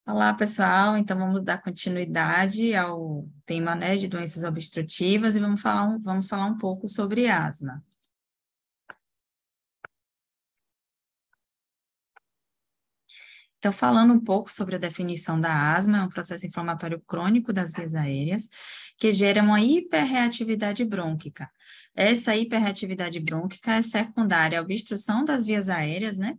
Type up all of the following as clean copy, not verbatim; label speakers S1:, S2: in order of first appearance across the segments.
S1: Olá, pessoal. Então, vamos dar continuidade ao tema, né, de doenças obstrutivas e vamos falar um pouco sobre asma. Então, falando um pouco sobre a definição da asma, é um processo inflamatório crônico das vias aéreas que gera uma hiperreatividade brônquica. Essa hiperreatividade brônquica é secundária à obstrução das vias aéreas, né?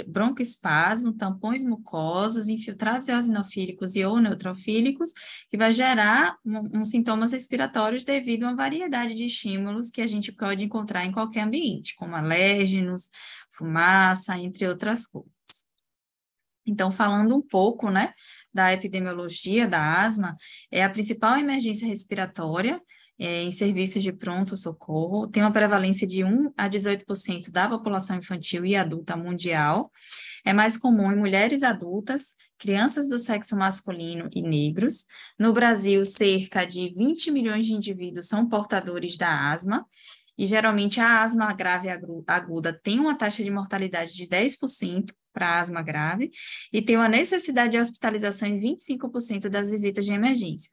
S1: Broncoespasmo, tampões mucosos, infiltrados eosinofílicos e ou neutrofílicos, que vai gerar sintomas respiratórios devido a uma variedade de estímulos que a gente pode encontrar em qualquer ambiente, como alérgenos, fumaça, entre outras coisas. Então, falando um pouco, né, da epidemiologia da asma, é a principal emergência respiratória em serviços de pronto-socorro, tem uma prevalência de 1 a 18% da população infantil e adulta mundial, é mais comum em mulheres adultas, crianças do sexo masculino e negros. No Brasil, cerca de 20 milhões de indivíduos são portadores da asma, e geralmente a asma grave aguda tem uma taxa de mortalidade de 10% para asma grave e tem uma necessidade de hospitalização em 25% das visitas de emergência.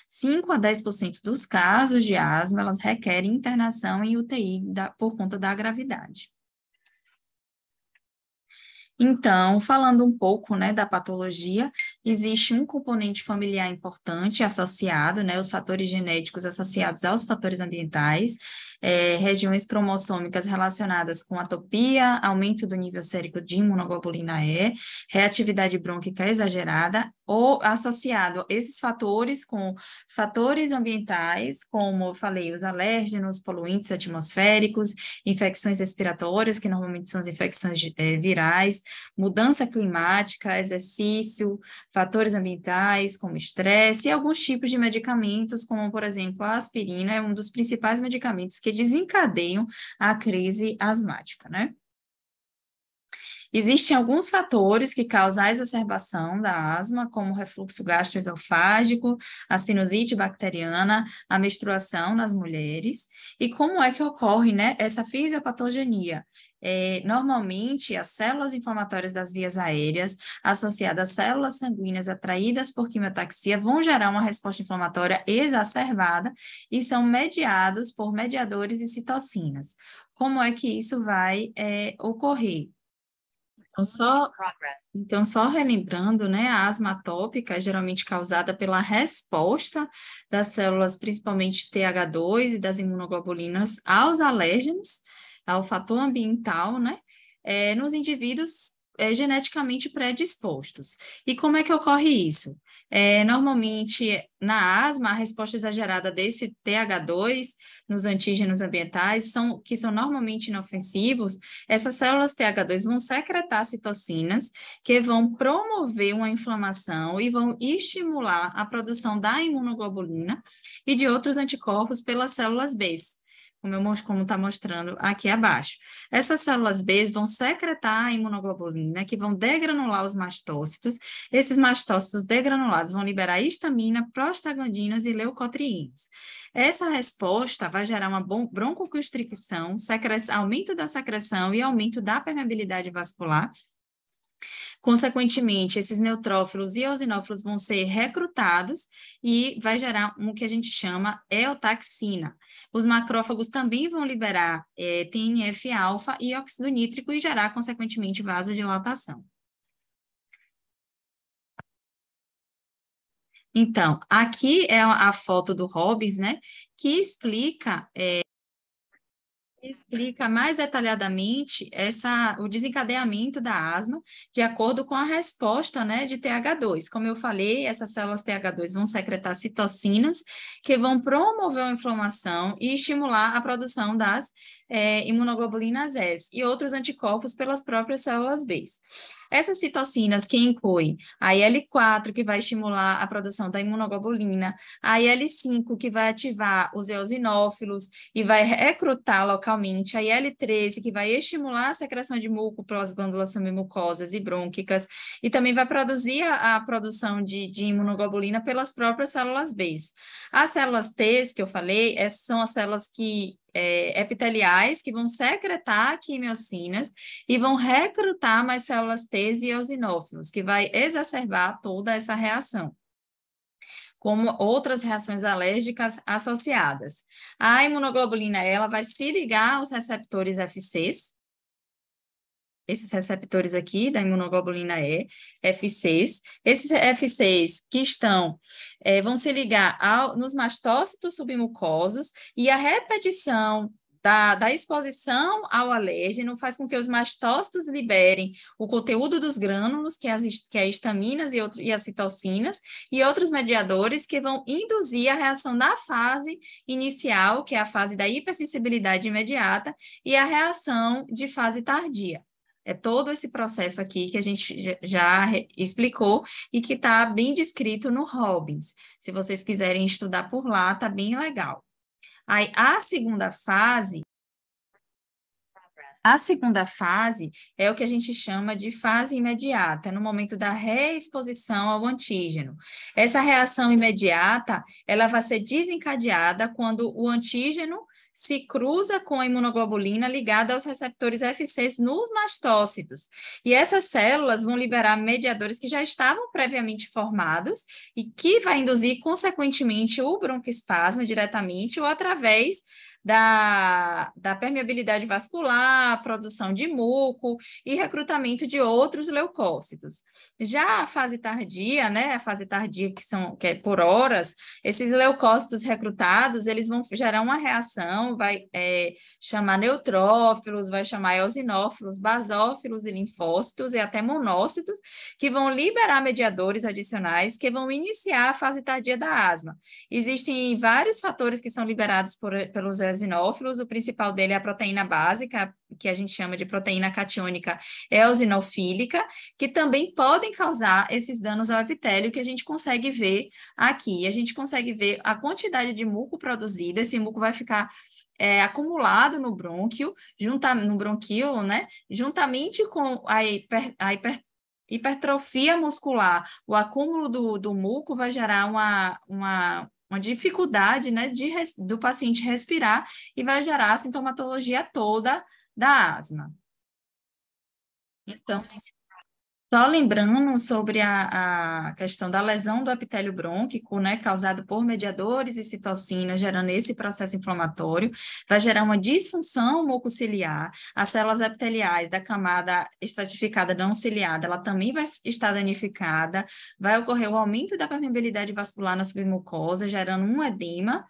S1: 5 a 10% dos casos de asma, elas requerem internação em UTI por conta da gravidade. Então, falando um pouco, né, da patologia, existe um componente familiar importante associado, né, os fatores genéticos associados aos fatores ambientais, regiões cromossômicas relacionadas com atopia, aumento do nível sérico de imunoglobulina E, reatividade brônquica exagerada, ou associado esses fatores com fatores ambientais, como eu falei, os alérgenos, poluentes atmosféricos, infecções respiratórias, que normalmente são as infecções virais, mudança climática, exercício, fatores ambientais, como estresse, e alguns tipos de medicamentos, como, por exemplo, a aspirina, é um dos principais medicamentos que desencadeiam a crise asmática, né? Existem alguns fatores que causam a exacerbação da asma, como o refluxo gastroesofágico, a sinusite bacteriana, a menstruação nas mulheres. E como é que ocorre, né, essa fisiopatogenia? Normalmente, as células inflamatórias das vias aéreas, associadas às células sanguíneas atraídas por quimiotaxia, vão gerar uma resposta inflamatória exacerbada e são mediados por mediadores e citocinas. Como é que isso vai ocorrer? Então, só relembrando, né, a asma atópica é geralmente causada pela resposta das células, principalmente TH2 e das imunoglobulinas, aos alérgenos, ao fator ambiental, né, nos indivíduos geneticamente predispostos. E como é que ocorre isso? Normalmente, na asma, a resposta exagerada desse TH2 nos antígenos ambientais, que são normalmente inofensivos, essas células TH2 vão secretar citocinas que vão promover uma inflamação e vão estimular a produção da imunoglobulina e de outros anticorpos pelas células B, como está mostrando aqui abaixo. Essas células B vão secretar a imunoglobulina, que vão degranular os mastócitos. Esses mastócitos degranulados vão liberar histamina, prostaglandinas e leucotrienos. Essa resposta vai gerar uma broncoconstricção, aumento da secreção e aumento da permeabilidade vascular. Consequentemente, esses neutrófilos e eosinófilos vão ser recrutados e vai gerar o que a gente chama eotaxina. Os macrófagos também vão liberar TNF-alfa e óxido nítrico e gerar, consequentemente, vasodilatação. Então, aqui é a foto do Hobbes, né, que explica mais detalhadamente o desencadeamento da asma de acordo com a resposta, né, de TH2. Como eu falei, essas células TH2 vão secretar citocinas que vão promover a inflamação e estimular a produção das imunoglobulinas S e outros anticorpos pelas próprias células B. Essas citocinas que incluem a IL-4, que vai estimular a produção da imunoglobulina, a IL-5, que vai ativar os eosinófilos e vai recrutar localmente, a IL-13, que vai estimular a secreção de muco pelas glândulas semimucosas e brônquicas, e também vai produzir a produção de imunoglobulina pelas próprias células B. As células T, que eu falei, essas são as células que epiteliais que vão secretar quimiocinas e vão recrutar mais células T e eosinófilos, que vai exacerbar toda essa reação, como outras reações alérgicas associadas. A imunoglobulina, ela vai se ligar aos receptores FCs, esses receptores aqui da imunoglobulina E, FCs. Esses FCs que vão se ligar nos mastócitos submucosos e a repetição da exposição ao alérgeno faz com que os mastócitos liberem o conteúdo dos grânulos, que é as histaminas e as citocinas, e outros mediadores que vão induzir a reação da fase inicial, que é a fase da hipersensibilidade imediata, e a reação de fase tardia. É todo esse processo aqui que a gente já explicou e que está bem descrito no Robbins. Se vocês quiserem estudar por lá, está bem legal. Aí, a segunda fase é o que a gente chama de fase imediata, no momento da reexposição ao antígeno. Essa reação imediata, ela vai ser desencadeada quando o antígeno se cruza com a imunoglobulina ligada aos receptores FCs nos mastócitos. E essas células vão liberar mediadores que já estavam previamente formados e que vai induzir, consequentemente, o broncoespasmo diretamente ou através da permeabilidade vascular, produção de muco e recrutamento de outros leucócitos. Já a fase tardia, né, a fase tardia que é por horas, esses leucócitos recrutados, eles vão gerar uma reação, vai chamar neutrófilos, vai chamar eosinófilos, basófilos e linfócitos e até monócitos, que vão liberar mediadores adicionais que vão iniciar a fase tardia da asma. Existem vários fatores que são liberados pelos eosinófilos, o principal dele é a proteína básica, que a gente chama de proteína catiônica eosinofílica, que também podem causar esses danos ao epitélio que a gente consegue ver aqui. A gente consegue ver a quantidade de muco produzida, esse muco vai ficar acumulado no brônquio, no bronquíolo, né? Juntamente com a hipertrofia muscular, o acúmulo do muco vai gerar uma dificuldade, né, do paciente respirar e vai gerar a sintomatologia toda da asma. Então, só lembrando sobre a questão da lesão do epitélio brônquico, né, causado por mediadores e citocinas, gerando esse processo inflamatório, vai gerar uma disfunção mucociliar, as células epiteliais da camada estratificada não ciliada, ela também vai estar danificada, vai ocorrer o aumento da permeabilidade vascular na submucosa, gerando um edema.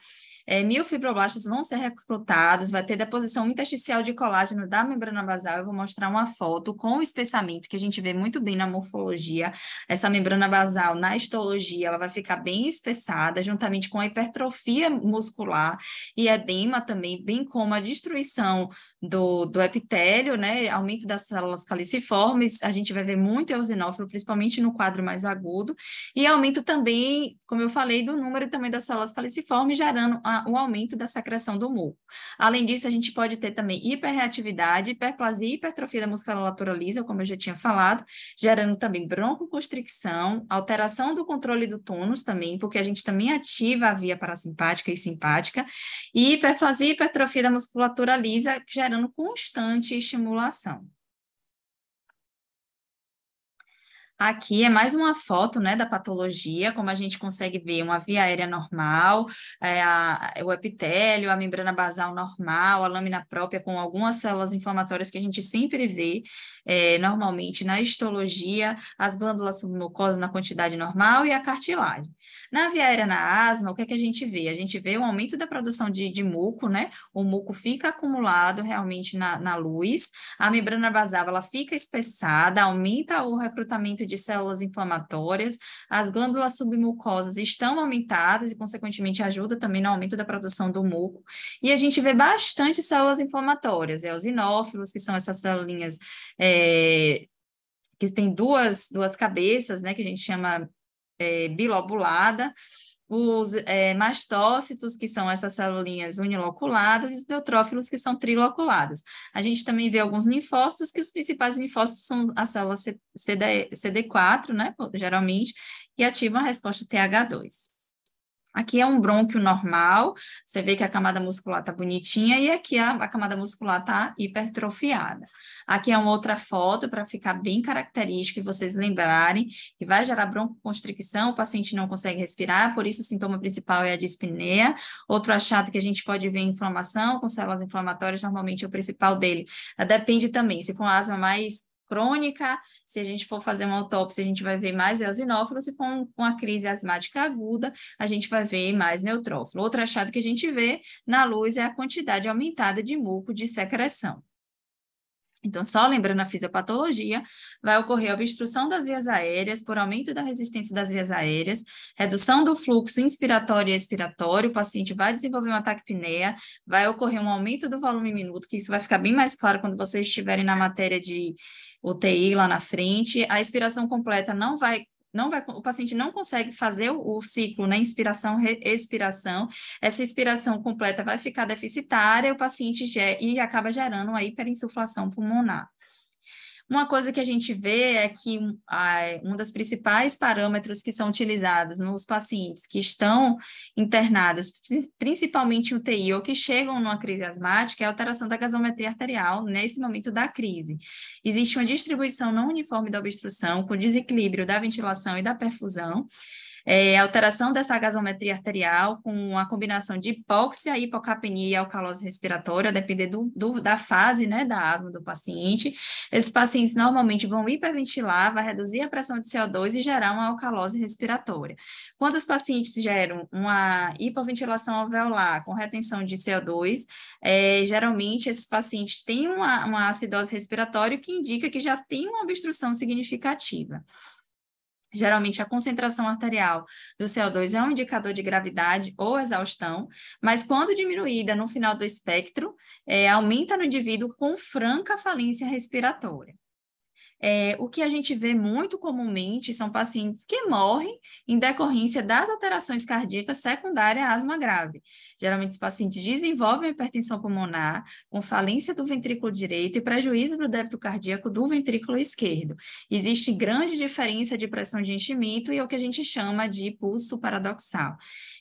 S1: Miofibroblastos vão ser recrutados, vai ter deposição intersticial de colágeno da membrana basal. Eu vou mostrar uma foto com o espessamento, que a gente vê muito bem na morfologia. Essa membrana basal, na histologia, ela vai ficar bem espessada, juntamente com a hipertrofia muscular e edema também, bem como a destruição do epitélio, né? Aumento das células caliciformes. A gente vai ver muito eosinófilo, principalmente no quadro mais agudo, e aumento também, como eu falei, do número também das células caliciformes, gerando o aumento da secreção do muco. Além disso, a gente pode ter também hiperreatividade, hiperplasia e hipertrofia da musculatura lisa, como eu já tinha falado, gerando também broncoconstricção, alteração do controle do tônus também, porque a gente também ativa a via parasimpática e simpática, e hiperplasia e hipertrofia da musculatura lisa, gerando constante estimulação. Aqui é mais uma foto, né, da patologia, como a gente consegue ver uma via aérea normal, o epitélio, a membrana basal normal, a lâmina própria com algumas células inflamatórias que a gente sempre vê normalmente na histologia, as glândulas submucosas na quantidade normal e a cartilagem. Na via aérea na asma, o que é que a gente vê? A gente vê o aumento da produção de muco, né? O muco fica acumulado realmente na luz, a membrana basal ela fica espessada, aumenta o recrutamento de células inflamatórias, as glândulas submucosas estão aumentadas e, consequentemente, ajuda também no aumento da produção do muco. E a gente vê bastante células inflamatórias, eosinófilos, que são essas celulinhas que tem duas cabeças, né, que a gente chama bilobulada, os mastócitos, que são essas celulinhas uniloculadas, e os neutrófilos, que são triloculadas. A gente também vê alguns linfócitos, que os principais linfócitos são as células CD4, né, geralmente, e ativam a resposta TH2. Aqui é um brônquio normal, você vê que a camada muscular está bonitinha e aqui a camada muscular está hipertrofiada. Aqui é uma outra foto para ficar bem característico e vocês lembrarem que vai gerar broncoconstricção, o paciente não consegue respirar, por isso o sintoma principal é a dispneia. Outro achado que a gente pode ver inflamação com células inflamatórias, normalmente o principal dele. Depende também, se for uma asma mais crônica, se a gente for fazer uma autópsia, a gente vai ver mais eosinófilo, se for uma crise asmática aguda, a gente vai ver mais neutrófilo. Outro achado que a gente vê na luz é a quantidade aumentada de muco de secreção. Então, só lembrando a fisiopatologia, vai ocorrer obstrução das vias aéreas por aumento da resistência das vias aéreas, redução do fluxo inspiratório e expiratório, o paciente vai desenvolver uma taquipneia, vai ocorrer um aumento do volume minuto, que isso vai ficar bem mais claro quando vocês estiverem na matéria de UTI lá na frente. A expiração completa não vai, o paciente não consegue fazer o ciclo, né, inspiração, expiração. Essa expiração completa vai ficar deficitária, o paciente e acaba gerando uma hiperinsuflação pulmonar. Uma coisa que a gente vê é que um dos principais parâmetros que são utilizados nos pacientes que estão internados, principalmente em UTI, ou que chegam numa crise asmática, é a alteração da gasometria arterial nesse momento da crise. Existe uma distribuição não uniforme da obstrução, com desequilíbrio da ventilação e da perfusão, alteração dessa gasometria arterial com a combinação de hipóxia, hipocapnia e alcalose respiratória, a depender da fase, né, da asma do paciente. Esses pacientes normalmente vão hiperventilar, vai reduzir a pressão de CO2 e gerar uma alcalose respiratória. Quando os pacientes geram uma hipoventilação alveolar com retenção de CO2, geralmente esses pacientes têm uma acidose respiratória que indica que já tem uma obstrução significativa. Geralmente, a concentração arterial do CO2 é um indicador de gravidade ou exaustão, mas quando diminuída no final do espectro, aumenta no indivíduo com franca falência respiratória. O que a gente vê muito comumente são pacientes que morrem em decorrência das alterações cardíacas secundárias à asma grave. Geralmente, os pacientes desenvolvem hipertensão pulmonar com falência do ventrículo direito e prejuízo do débito cardíaco do ventrículo esquerdo. Existe grande diferença de pressão de enchimento e é o que a gente chama de pulso paradoxal.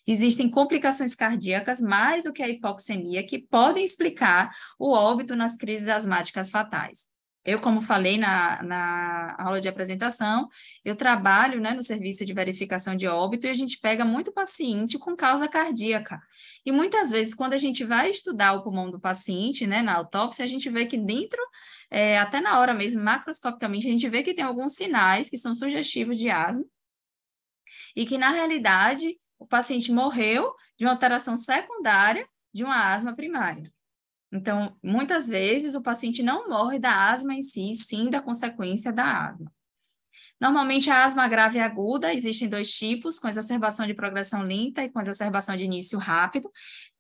S1: Existem complicações cardíacas mais do que a hipoxemia que podem explicar o óbito nas crises asmáticas fatais. Eu, como falei na aula de apresentação, eu trabalho, né, no serviço de verificação de óbito e a gente pega muito paciente com causa cardíaca. E muitas vezes, quando a gente vai estudar o pulmão do paciente, né, na autópsia, a gente vê que dentro, até na hora mesmo, macroscopicamente, a gente vê que tem alguns sinais que são sugestivos de asma e que, na realidade, o paciente morreu de uma alteração secundária de uma asma primária. Então, muitas vezes, o paciente não morre da asma em si, sim da consequência da asma. Normalmente, a asma grave e aguda, existem dois tipos, com exacerbação de progressão lenta e com exacerbação de início rápido.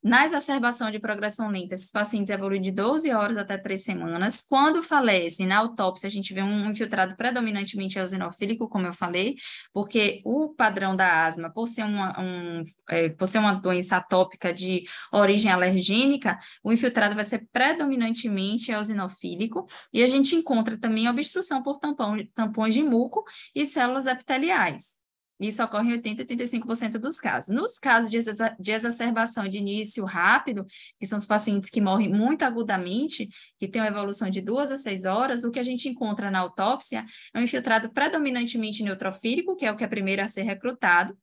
S1: Na exacerbação de progressão lenta, esses pacientes evoluem de 12 horas até 3 semanas. Quando falecem, na autópsia, a gente vê um infiltrado predominantemente eosinofílico, como eu falei, porque o padrão da asma, por ser uma doença atópica de origem alergênica, o infiltrado vai ser predominantemente eosinofílico, e a gente encontra também obstrução por tampões de muco e células epiteliais. Isso ocorre em 80 a 85% dos casos. Nos casos de exacerbação de início rápido, que são os pacientes que morrem muito agudamente, que têm uma evolução de 2 a 6 horas, o que a gente encontra na autópsia é um infiltrado predominantemente neutrofílico, que é o que é primeiro a ser recrutado,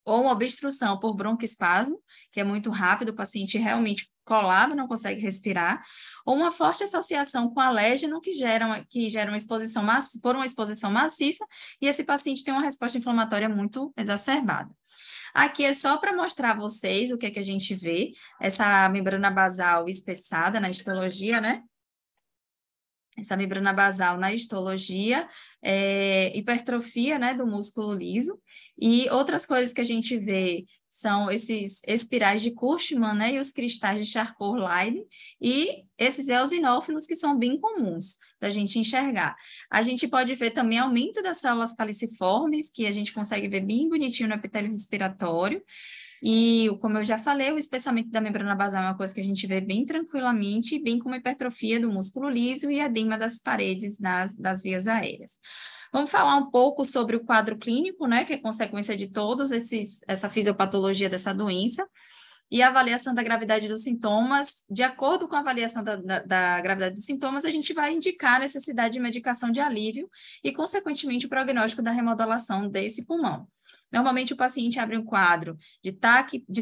S1: ou uma obstrução por broncoespasmo, que é muito rápido, o paciente realmente colaba, não consegue respirar, ou uma forte associação com alérgeno que gera uma exposição por uma exposição maciça, e esse paciente tem uma resposta inflamatória muito exacerbada. Aqui é só para mostrar a vocês o que é que a gente vê, essa membrana basal espessada na histologia, né? Essa membrana basal na histologia, hipertrofia, né, do músculo liso, e outras coisas que a gente vê são esses espirais de Curtman, né, e os cristais de Charcot-Leyden, e esses eosinófilos que são bem comuns da gente enxergar. A gente pode ver também aumento das células caliciformes, que a gente consegue ver bem bonitinho no epitélio respiratório, e, como eu já falei, o espessamento da membrana basal é uma coisa que a gente vê bem tranquilamente, bem como hipertrofia do músculo liso e edema das paredes das vias aéreas. Vamos falar um pouco sobre o quadro clínico, né, que é consequência de essa fisiopatologia dessa doença, e a avaliação da gravidade dos sintomas. De acordo com a avaliação da gravidade dos sintomas, a gente vai indicar a necessidade de medicação de alívio e, consequentemente, o prognóstico da remodelação desse pulmão. Normalmente, o paciente abre um quadro de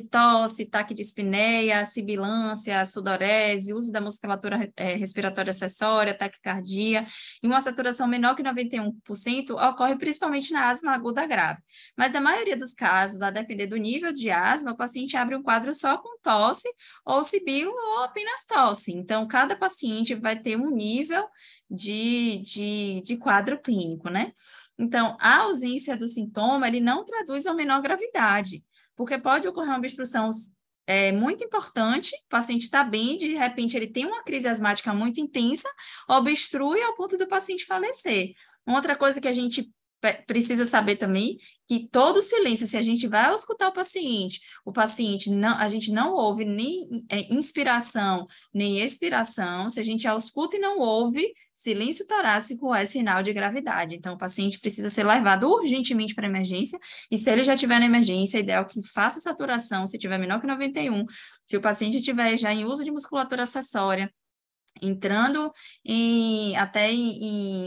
S1: tosse, taquidispneia, sibilância, sudorese, uso da musculatura respiratória acessória, taquicardia, e uma saturação menor que 91% ocorre principalmente na asma aguda grave. Mas, na maioria dos casos, a depender do nível de asma, o paciente abre um quadro só com tosse, ou sibilo, ou apenas tosse. Então, cada paciente vai ter um nível de quadro clínico, né? Então, a ausência do sintoma, ele não traduz a menor gravidade, porque pode ocorrer uma obstrução muito importante, o paciente está bem, de repente ele tem uma crise asmática muito intensa, obstrui ao ponto do paciente falecer. Uma outra coisa que a gente precisa saber também, que todo silêncio, se a gente vai escutar o paciente não, a gente não ouve nem inspiração, nem expiração, se a gente ausculta e não ouve, silêncio torácico é sinal de gravidade. Então, o paciente precisa ser levado urgentemente para a emergência, e se ele já estiver na emergência, é ideal que faça saturação, se tiver menor que 91, se o paciente estiver já em uso de musculatura acessória, entrando até em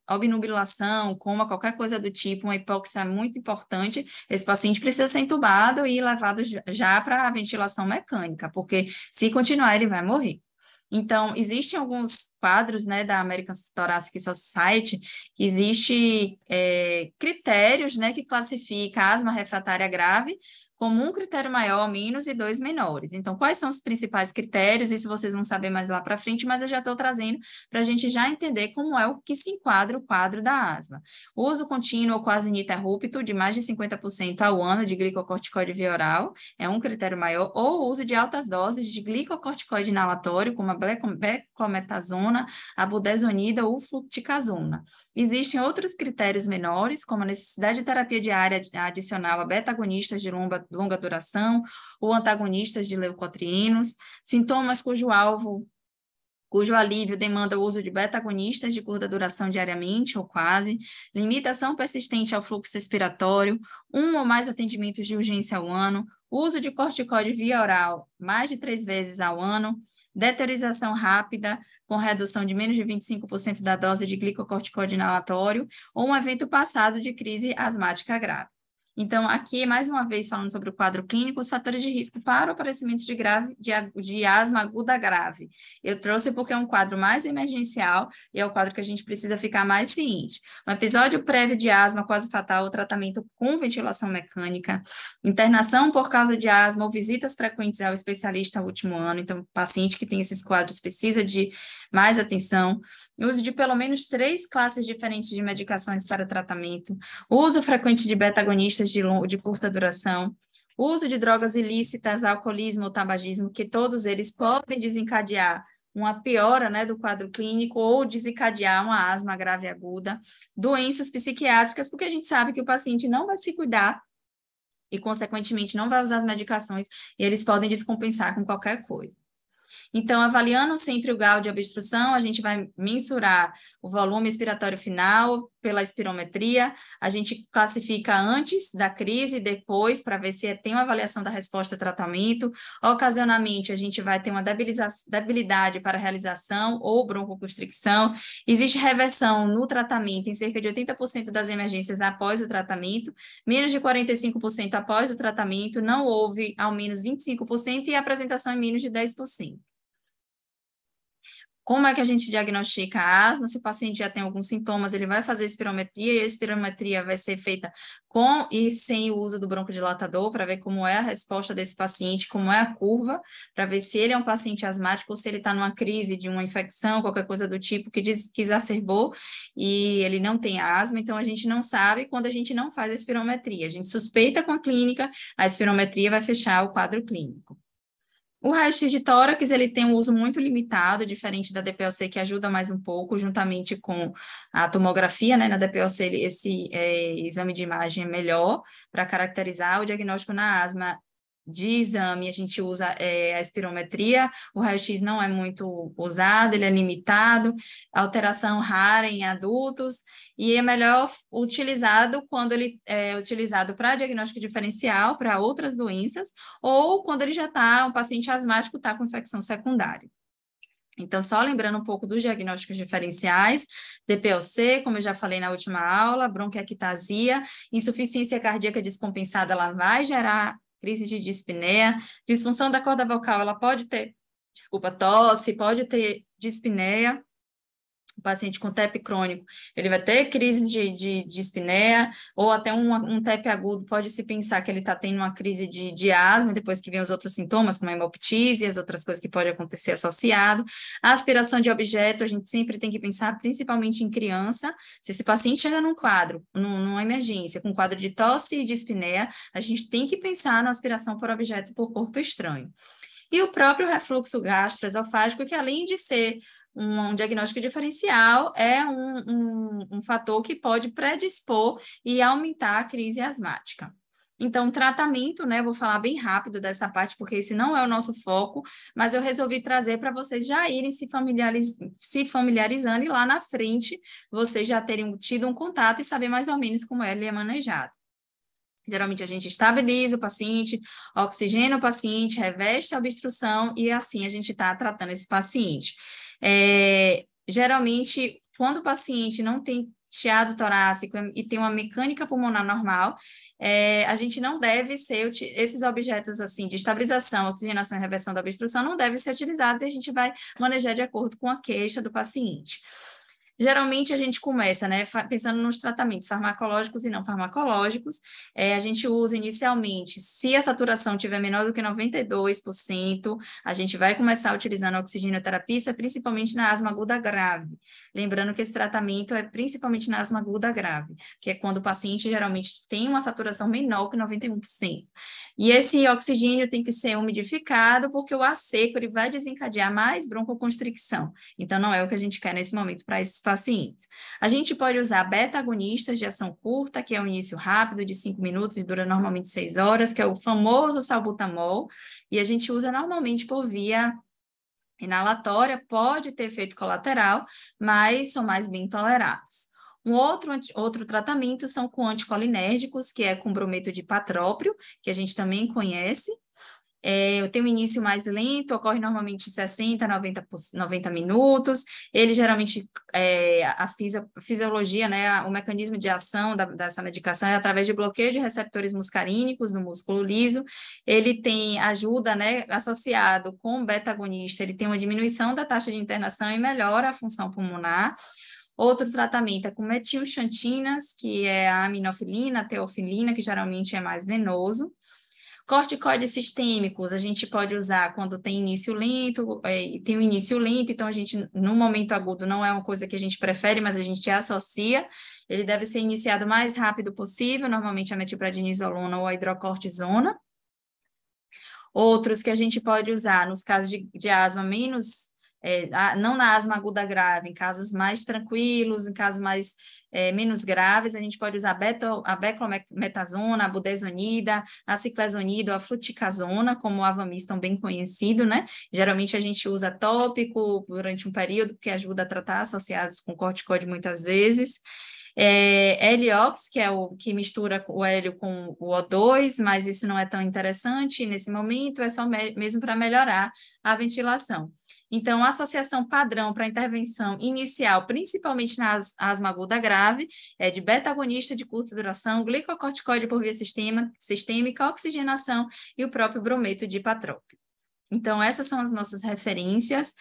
S1: obnubilação, coma, qualquer coisa do tipo, uma hipóxia muito importante, esse paciente precisa ser entubado e levado já para a ventilação mecânica, porque se continuar, ele vai morrer. Então, existem alguns quadros, né, da American Thoracic Society, que existe critérios, né, que classifica a asma refratária grave como um critério maior, menos, e 2 menores. Então, quais são os principais critérios? Isso vocês vão saber mais lá para frente, mas eu já estou trazendo para a gente já entender como é o que se enquadra o quadro da asma. O uso contínuo ou quase ininterrupto de mais de 50% ao ano de glicocorticoide via oral é um critério maior, ou o uso de altas doses de glicocorticoide inalatório, como a beclometasona, a budesonida ou fluticasona. Existem outros critérios menores, como a necessidade de terapia diária adicional a beta-agonistas de longa duração ou antagonistas de leucotrienos, sintomas cujo alívio demanda o uso de beta-agonistas de curta duração diariamente ou quase, limitação persistente ao fluxo respiratório, um ou mais atendimentos de urgência ao ano, uso de corticoide via oral mais de 3 vezes ao ano, deteriorização rápida, com redução de menos de 25% da dose de glicocorticoide inalatório, ou um evento passado de crise asmática grave. Então, aqui, mais uma vez, falando sobre o quadro clínico, os fatores de risco para o aparecimento de asma aguda grave. Eu trouxe porque é um quadro mais emergencial e é o quadro que a gente precisa ficar mais ciente. Um episódio prévio de asma quase fatal ou tratamento com ventilação mecânica, internação por causa de asma ou visitas frequentes ao especialista no último ano. Então, o paciente que tem esses quadros precisa de mais atenção. Uso de pelo menos 3 classes diferentes de medicações para o tratamento. Uso frequente de beta-agonistas de curta duração, uso de drogas ilícitas, alcoolismo ou tabagismo, que todos eles podem desencadear uma piora, né, do quadro clínico ou desencadear uma asma grave aguda, doenças psiquiátricas, porque a gente sabe que o paciente não vai se cuidar e, consequentemente, não vai usar as medicações e eles podem descompensar com qualquer coisa. Então, avaliando sempre o grau de obstrução, a gente vai mensurar o volume expiratório final pela espirometria, a gente classifica antes da crise e depois para ver se tem uma avaliação da resposta ao tratamento. Ocasionalmente, a gente vai ter uma debilidade para realização ou broncoconstricção. Existe reversão no tratamento em cerca de 80% das emergências após o tratamento, menos de 45% após o tratamento, não houve ao menos 25% e a apresentação é menos de 10%. Como é que a gente diagnostica a asma? Se o paciente já tem alguns sintomas, ele vai fazer espirometria, e a espirometria vai ser feita com e sem o uso do broncodilatador, para ver como é a resposta desse paciente, como é a curva, para ver se ele é um paciente asmático ou se ele está numa crise de uma infecção, qualquer coisa do tipo que exacerbou e ele não tem asma. Então, a gente não sabe quando a gente não faz a espirometria. A gente suspeita com a clínica, a espirometria vai fechar o quadro clínico. O raio-x de tórax, ele tem um uso muito limitado, diferente da DPOC, que ajuda mais um pouco, juntamente com a tomografia, né? Na DPOC, esse exame de imagem é melhor para caracterizar o diagnóstico na asma. de exame, a gente usa a espirometria, o raio-x não é muito usado, ele é limitado, alteração rara em adultos, e é melhor utilizado quando ele é utilizado para diagnóstico diferencial, para outras doenças, ou quando ele já está, um paciente asmático está com infecção secundária. Então, só lembrando um pouco dos diagnósticos diferenciais, DPOC, como eu já falei na última aula, bronquiectasia, insuficiência cardíaca descompensada, ela vai gerar crise de dispneia, disfunção da corda vocal, ela pode ter, tosse, pode ter dispneia. O paciente com TEP crônico, ele vai ter crise de dispneia, ou até um TEP agudo, pode se pensar que ele está tendo uma crise de asma, depois que vem os outros sintomas, como a hemoptise e as outras coisas que podem acontecer associado. A aspiração de objeto, a gente sempre tem que pensar, principalmente em criança, se esse paciente chega num quadro, numa emergência, com quadro de tosse e dispneia, a gente tem que pensar na aspiração por objeto por corpo estranho. E o próprio refluxo gastroesofágico, que além de ser um diagnóstico diferencial, é um fator que pode predispor e aumentar a crise asmática. Então, tratamento, né? Vou falar bem rápido dessa parte, porque esse não é o nosso foco, mas eu resolvi trazer para vocês já irem se familiarizando e lá na frente vocês já terem tido um contato e saber mais ou menos como ele é manejado. Geralmente a gente estabiliza o paciente, oxigena o paciente, reveste a obstrução e assim a gente está tratando esse paciente. Geralmente, quando o paciente não tem chiado torácico e tem uma mecânica pulmonar normal, a gente não deve ser, esses objetos assim de estabilização, oxigenação e reversão da obstrução não devem ser utilizados e a gente vai manejar de acordo com a queixa do paciente. Geralmente a gente começa, né, pensando nos tratamentos farmacológicos e não farmacológicos, a gente usa inicialmente, se a saturação tiver menor do que 92%, a gente vai começar utilizando a oxigenoterapia, principalmente na asma aguda grave. Lembrando que esse tratamento é principalmente na asma aguda grave, que é quando o paciente geralmente tem uma saturação menor que 91%. E esse oxigênio tem que ser umidificado, porque o ar seco ele vai desencadear mais broncoconstricção. Então, não é o que a gente quer nesse momento para esses pacientes. A gente pode usar beta-agonistas de ação curta, que é um início rápido de 5 minutos e dura normalmente 6 horas, que é o famoso salbutamol, e a gente usa normalmente por via inalatória, pode ter efeito colateral, mas são mais bem tolerados. Outro tratamento são com anticolinérgicos, que é com brometo de patrópio, que a gente também conhece. Tem um início mais lento, ocorre normalmente 60, 90 minutos. Ele geralmente, a fisiologia, né, o mecanismo de ação dessa medicação é através de bloqueio de receptores muscarínicos no músculo liso. Ele tem ajuda, né, associado com o beta-agonista, ele tem uma diminuição da taxa de internação e melhora a função pulmonar. Outro tratamento é com metilxantinas, que é a aminofilina, a teofilina, que geralmente é mais venoso. Corticoides sistêmicos, a gente pode usar quando tem início lento, tem um início lento, então a gente, no momento agudo, não é uma coisa que a gente prefere, mas a gente associa. Ele deve ser iniciado o mais rápido possível, normalmente a metilprednisolona ou a hidrocortisona. Outros que a gente pode usar nos casos de asma menos, não na asma aguda grave, em casos mais tranquilos, em casos mais menos graves, a gente pode usar a beclometasona, a budesonida, a ciclesonida ou a fluticasona, como o Avamiston bem conhecido, né? Geralmente a gente usa tópico durante um período, que ajuda a tratar associados com corticoide muitas vezes. Heliox, que é o que mistura o hélio com o O2, mas isso não é tão interessante nesse momento, é só mesmo para melhorar a ventilação. Então, a associação padrão para intervenção inicial, principalmente na asma aguda grave, é de beta-agonista de curta duração, glicocorticoide por via sistêmica, oxigenação e o próprio brometo de patrópio. Então, essas são as nossas referências.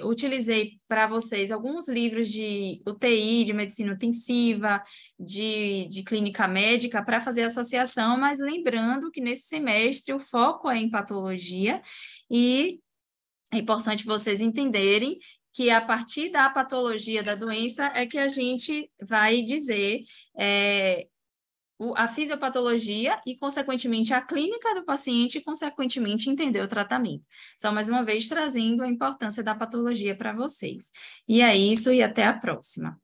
S1: Utilizei para vocês alguns livros de UTI, de medicina intensiva, de clínica médica, para fazer associação, mas lembrando que nesse semestre o foco é em patologia e é importante vocês entenderem que a partir da patologia da doença é que a gente vai dizer a fisiopatologia e, consequentemente, a clínica do paciente e, consequentemente, entender o tratamento. Só mais uma vez trazendo a importância da patologia para vocês. E é isso, e até a próxima.